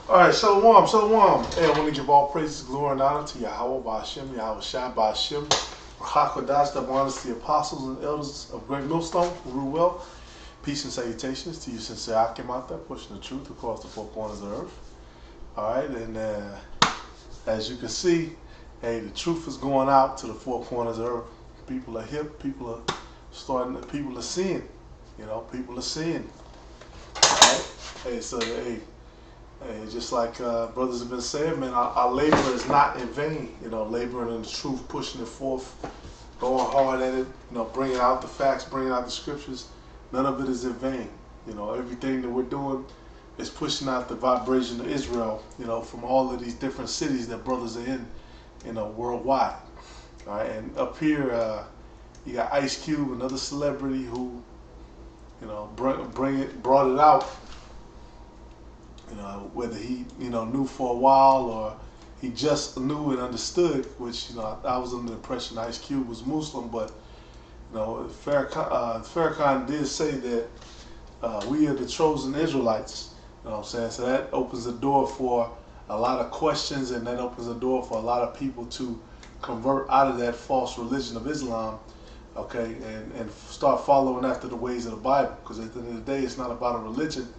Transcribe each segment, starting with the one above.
All right, shalom, shalom. Hey, I want to give all praises, glory, and honor to Yahweh, Ba'ashem, Yahweh Shai, Ba'ashem, Hakodash, that honors the apostles and elders of Great Millstone, who rule well. Peace and salutations to you, sincere Akim out there, pushing the truth across the four corners of the earth. All right, and as you can see, hey, the truth is going out to the four corners of the earth. People are hip, people are starting, people are seeing, people are seeing. All right, hey, so hey, just like brothers have been saying, man, our labor is not in vain. Laboring in the truth, pushing it forth, going hard at it, bringing out the facts, bringing out the scriptures. None of it is in vain. Everything that we're doing is pushing out the vibration of Israel, from all of these different cities that brothers are in, worldwide. All right, and up here, you got Ice Cube, another celebrity who, brought it out. Whether he, knew for a while or he just knew and understood, which, I was under the impression Ice Cube was Muslim, but, Farrakhan did say that we are the chosen Israelites, you know what I'm saying? So that opens the door for a lot of questions, and that opens the door for a lot of people to convert out of that false religion of Islam, okay, and start following after the ways of the Bible, because at the end of the day, it's not about a religion.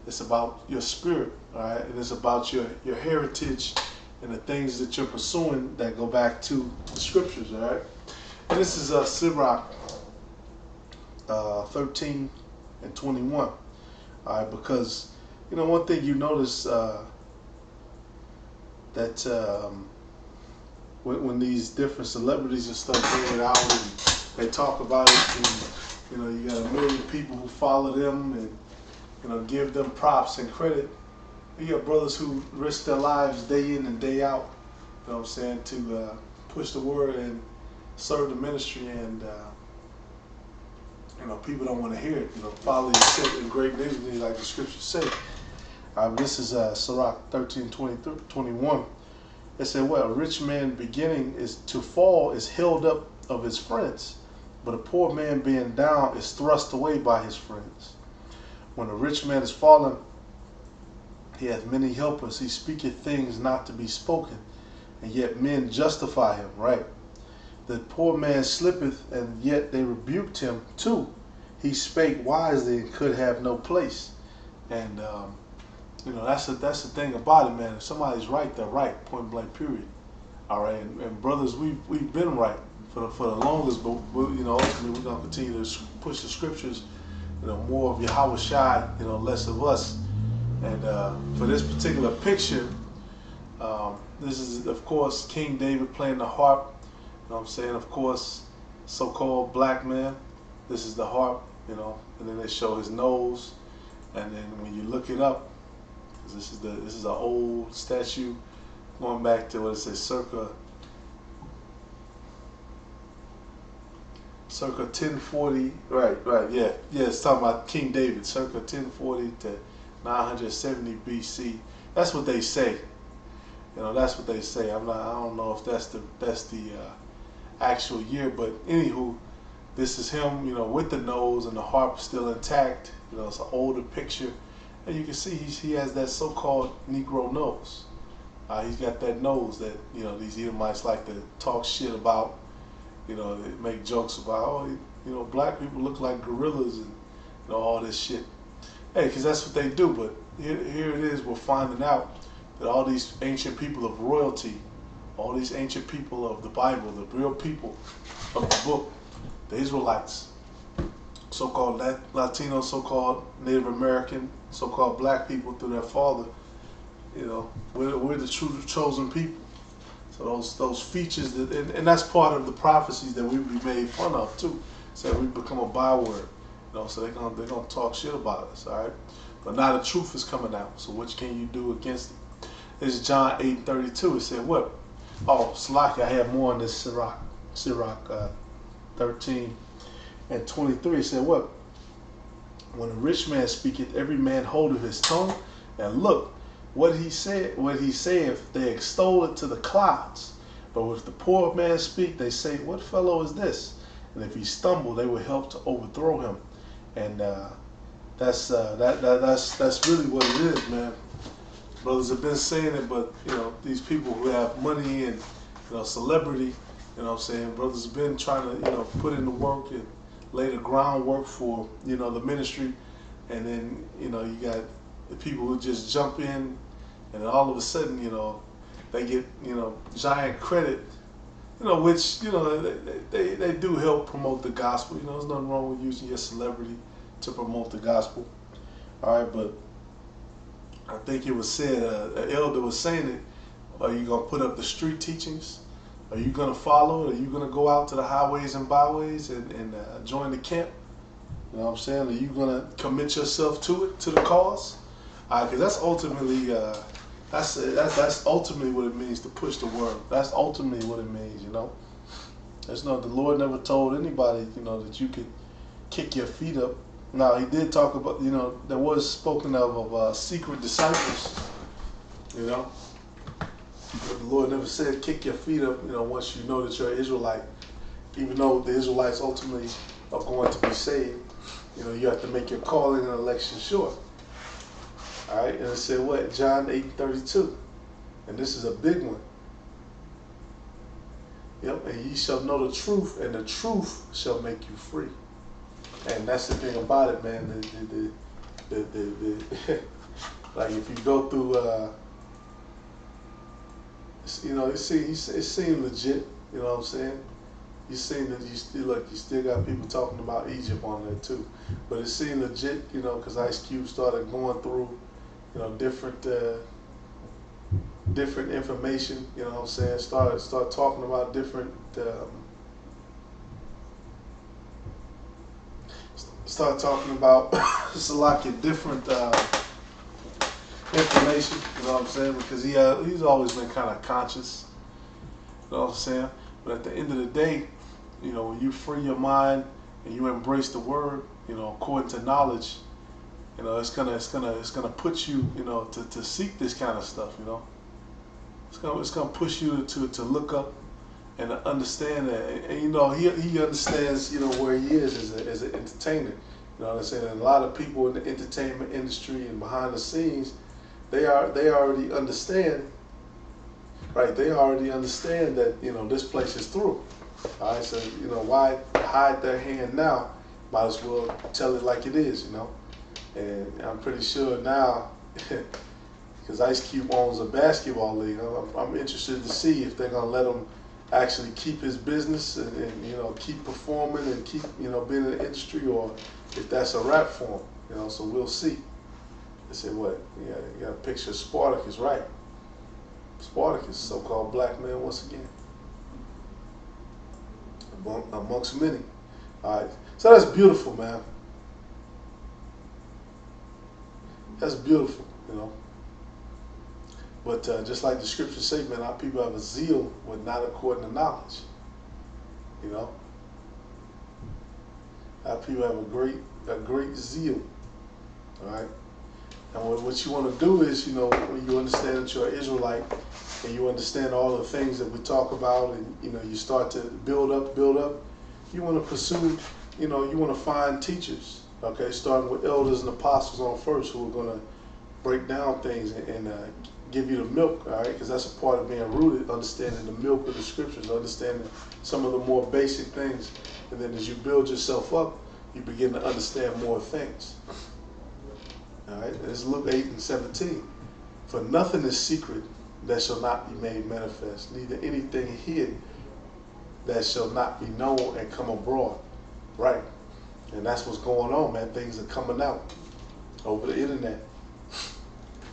It's about your spirit, all right? And it's about your heritage and the things that you're pursuing that go back to the scriptures, all right? And this is Sirach 13 and 21, all right? Because, one thing you notice that when these different celebrities and stuff bring it out and they talk about it, and, you got a million people who follow them and, give them props and credit. You got brothers who risk their lives day in and day out, to push the word and serve the ministry, and people don't want to hear it. Follow your set in great dignity, like the scriptures say. This is Sirach 13:21. It said, "Well, a rich man beginning is to fall is held up of his friends, but a poor man being down is thrust away by his friends. When a rich man is fallen, he hath many helpers. He speaketh things not to be spoken, and yet men justify him." Right. "The poor man slippeth, and yet they rebuked him too. He spake wisely and could have no place." And that's the thing about it, man. If somebody's right, they're right. Point blank. Period. All right. And brothers, we've been right for the longest, but ultimately we're gonna continue to push the scriptures. More of Yahweh Shai, less of us. And for this particular picture, this is, of course, King David playing the harp. You know what I'm saying? Of course, so-called black man. This is the harp, and then they show his nose. And then when you look it up, this is an old statue going back to what it says, circa 1040, right, yeah, it's talking about King David, circa 1040 to 970 BC. That's what they say. That's what they say. I don't know if that's the actual year, but anywho, this is him, with the nose and the harp still intact. It's an older picture, and you can see he has that so-called Negro nose. He's got that nose that these Edomites like to talk shit about. They make jokes about, black people look like gorillas and all this shit. Hey, because that's what they do. But here it is, we're finding out that all these ancient people of royalty, all these ancient people of the Bible, the real people of the book, the Israelites, so-called Latino, so-called Native American, so-called black people through their father, we're the true chosen people. So those features, and that's part of the prophecies that we be made fun of too. So we become a byword, so they're gonna talk shit about us, all right? But now the truth is coming out. So what can you do against it? This is John 8:32. It said what? Oh, Salaki, I have more on this Sirach 13 and 23. It said what? "When a rich man speaketh, every man holdeth his tongue, and look, what he saith, they extol it to the clouds. But if the poor man speak, they say, what fellow is this? And if he stumble, they will help to overthrow him." And that's really what it is, man. Brothers have been saying it, but these people who have money and celebrity, what I'm saying, brothers have been trying to put in the work and lay the groundwork for the ministry, and then you got the people who just jump in, and all of a sudden they get giant credit, which they do help promote the gospel. There's nothing wrong with using your celebrity to promote the gospel. All right, but I think it was said, an elder was saying it, are you going to put up the street teachings? Are you going to follow it? Are you going to go out to the highways and byways and join the camp? You know what I'm saying? Are you going to commit yourself to it, to the cause? Because that's ultimately, that's ultimately what it means to push the word. That's ultimately what it means, There's no, the Lord never told anybody, that you could kick your feet up. Now, he did talk about, there was spoken of secret disciples, But the Lord never said kick your feet up, once you know that you're an Israelite. Even though the Israelites ultimately are going to be saved, you have to make your calling and election sure. All right, and it said what? John 8:32. And this is a big one. Yep, and ye shall know the truth, and the truth shall make you free. And that's the thing about it, man. Like if you go through, it seemed legit. You know what I'm saying? You seem that you still got people talking about Egypt on there too, but it seemed legit. Because Ice Cube started going through, different information. You know what I'm saying? Start talking about different. Start talking about different information, you know what I'm saying? Because he's always been kind of conscious, you know what I'm saying? But at the end of the day, when you free your mind and you embrace the word, according to knowledge, it's gonna put you, to seek this kind of stuff, It's gonna push you to look up and to understand that, and he understands where he is as an entertainer. You know what I'm saying? And a lot of people in the entertainment industry and behind the scenes, they already understand, right? They already understand that this place is through. All right, so why hide their hand now? Might as well tell it like it is, And I'm pretty sure now, because Ice Cube owns a basketball league, I'm interested to see if they're gonna let him actually keep his business and keep performing and keep being in the industry, or if that's a wrap for him. So we'll see. They said what? You got a picture of Spartacus, right? Spartacus, so-called black man once again, amongst many. All right, so that's beautiful, man. That's beautiful, But just like the scriptures say, man, our people have a zeal, but not according to knowledge. Our people have a great zeal. All right. And what you want to do is, when you understand that you're an Israelite, and you understand all the things that we talk about, and you start to build up. You want to pursue, you want to find teachers. Okay, starting with elders and apostles on first, who are going to break down things and give you the milk, all right? Because that's a part of being rooted, understanding the milk of the scriptures, understanding some of the more basic things. And then as you build yourself up, you begin to understand more things. All right, it's Luke 8:17. For nothing is secret that shall not be made manifest, neither anything hid that shall not be known and come abroad. Right. And that's what's going on, man. Things are coming out over the internet.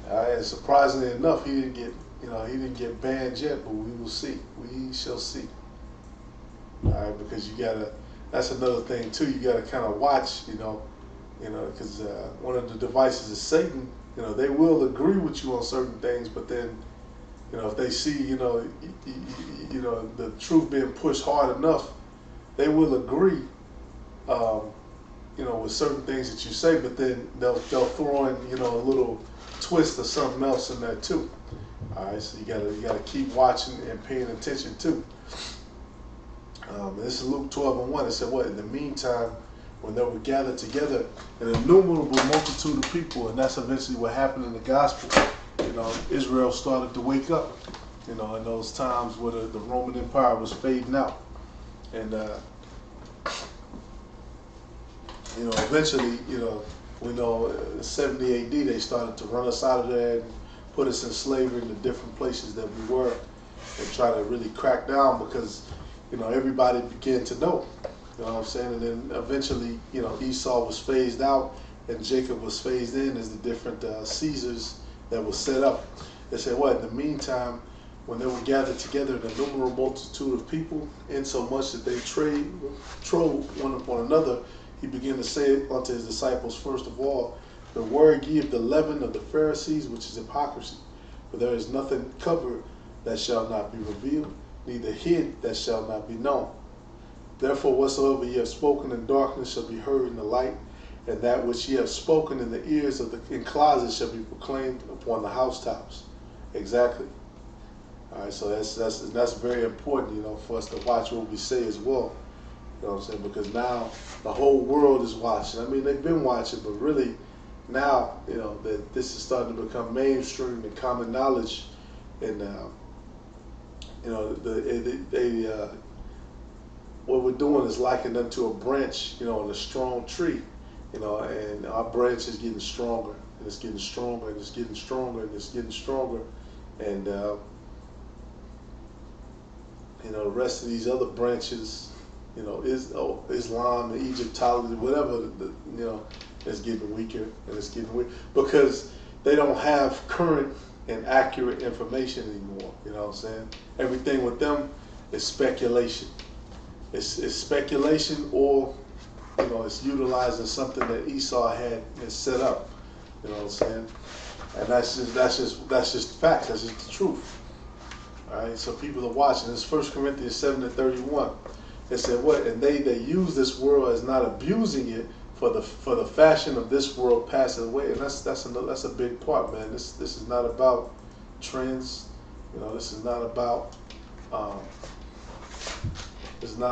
And surprisingly enough, he didn't get banned yet, but we will see. We shall see. All right, because that's another thing too. You gotta kind of watch, because one of the devices is Satan. They will agree with you on certain things, but then, if they see, the truth being pushed hard enough, they will agree. With certain things that you say, but then they'll throw in, a little twist or something else in there too. All right, so you gotta keep watching and paying attention too. This is Luke 12:1. It said, what? In the meantime, when they were gathered together, an innumerable multitude of people, and that's eventually what happened in the gospel. Israel started to wake up, in those times where the Roman Empire was fading out. And, eventually, we know in 70 AD they started to run us out of there and put us in slavery in the different places that we were, and try to really crack down because, everybody began to know. You know what I'm saying? And then eventually, Esau was phased out and Jacob was phased in as the different Caesars that were set up. They said, what, in the meantime, when they were gathered together an innumerable multitude of people, insomuch that they trode one upon another, he began to say unto his disciples, first of all, beware ye of the leaven of the Pharisees, which is hypocrisy. For there is nothing covered that shall not be revealed, neither hid that shall not be known. Therefore whatsoever ye have spoken in darkness shall be heard in the light, and that which ye have spoken in the ears of in closets shall be proclaimed upon the housetops. Exactly. All right, so that's very important, for us to watch what we say as well. You know what I'm saying? Because now the whole world is watching. I mean, they've been watching, but really now, that this is starting to become mainstream and common knowledge, and what we're doing is likened unto a branch, in a strong tree, and our branch is getting stronger, and it's getting stronger, and it's getting stronger, and it's getting stronger, and the rest of these other branches, Islam, Egyptology, whatever, is getting weaker, and it's getting weaker because they don't have current and accurate information anymore. You know what I'm saying? Everything with them is speculation. It's speculation, or it's utilizing something that Esau had set up. You know what I'm saying? And that's just facts. That's just the truth. All right. So people are watching. It's 1 Corinthians 7:31. It said what? And they that use this world as not abusing it, for the fashion of this world passes away. And that's a big part, man. This is not about trends. This is not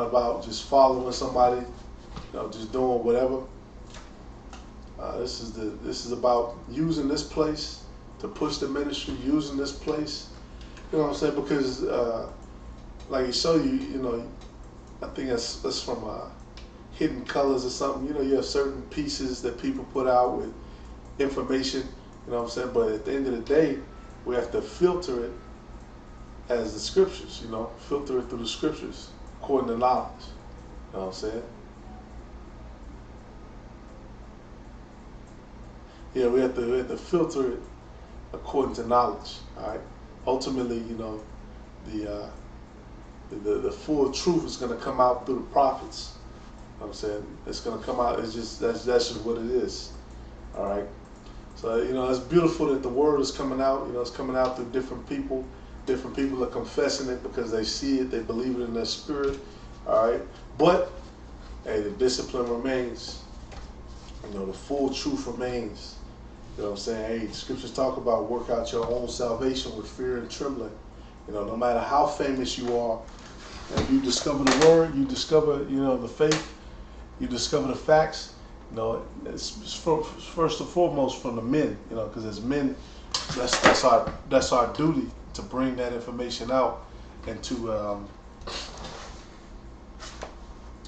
about just following somebody, just doing whatever. This is about using this place to push the ministry, using this place. You know what I'm saying? Because like he showed you, I think that's from Hidden Colors or something. You have certain pieces that people put out with information. You know what I'm saying? But at the end of the day, we have to filter it as the scriptures. Filter it through the scriptures according to knowledge. You know what I'm saying? Yeah, we have to filter it according to knowledge. All right. Ultimately, the full truth is going to come out through the prophets. You know what I'm saying? It's going to come out. It's just that's just what it is. All right. So it's beautiful that the word is coming out. It's coming out through different people. Different people are confessing it because they see it, they believe it in their spirit. All right. But hey, the discipline remains. The full truth remains. You know what I'm saying? Hey, the scriptures talk about work out your own salvation with fear and trembling. No matter how famous you are, if you discover the word, you discover, the faith, you discover the facts, it's first and foremost from the men, because as men, that's our duty to bring that information out and to,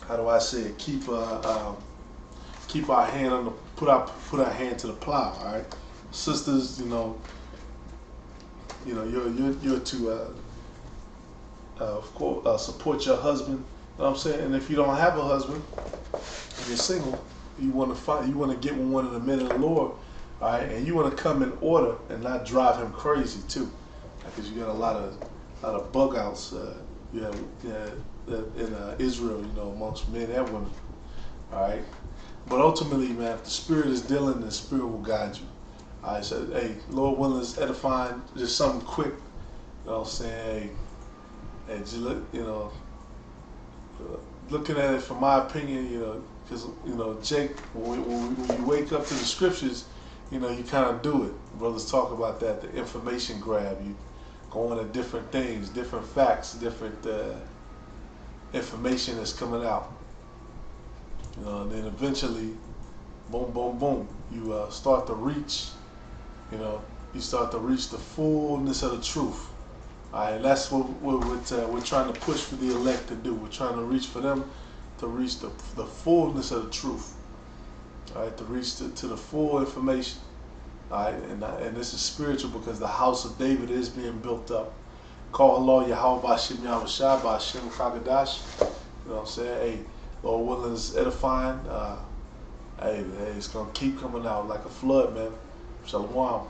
how do I say it, keep our hand on the, put our hand to the plow, all right? Sisters, you're to of course support your husband. You know what I'm saying? And if you don't have a husband, if you're single, you want to get with one of the men of the Lord, all right? And you want to come in order and not drive him crazy too, because you got a lot of bug outs. In Israel, amongst men and women, all right. But ultimately, man, if the Spirit is dealing, the Spirit will guide you. I said, hey, Lord willing, is edifying, just something quick. You know what I'm saying? Hey, just look, looking at it from my opinion, because Jake, when you wake up to the scriptures, you kind of do it. Brothers talk about that, the information grab. You go into different things, different facts, different information that's coming out. And then eventually, boom, boom, boom, you start to reach, you start to reach the fullness of the truth. All right, that's what we're trying to push for the elect to do. We're trying to reach for them to reach the fullness of the truth. All right, to reach to the full information. All right, and this is spiritual because the house of David is being built up. Call Allah Yahweh Bashim Yahweh Shai Bashim Chagadash. You know what I'm saying? Hey, Lord willing is edifying. Hey, it's gonna keep coming out like a flood, man. Shalom.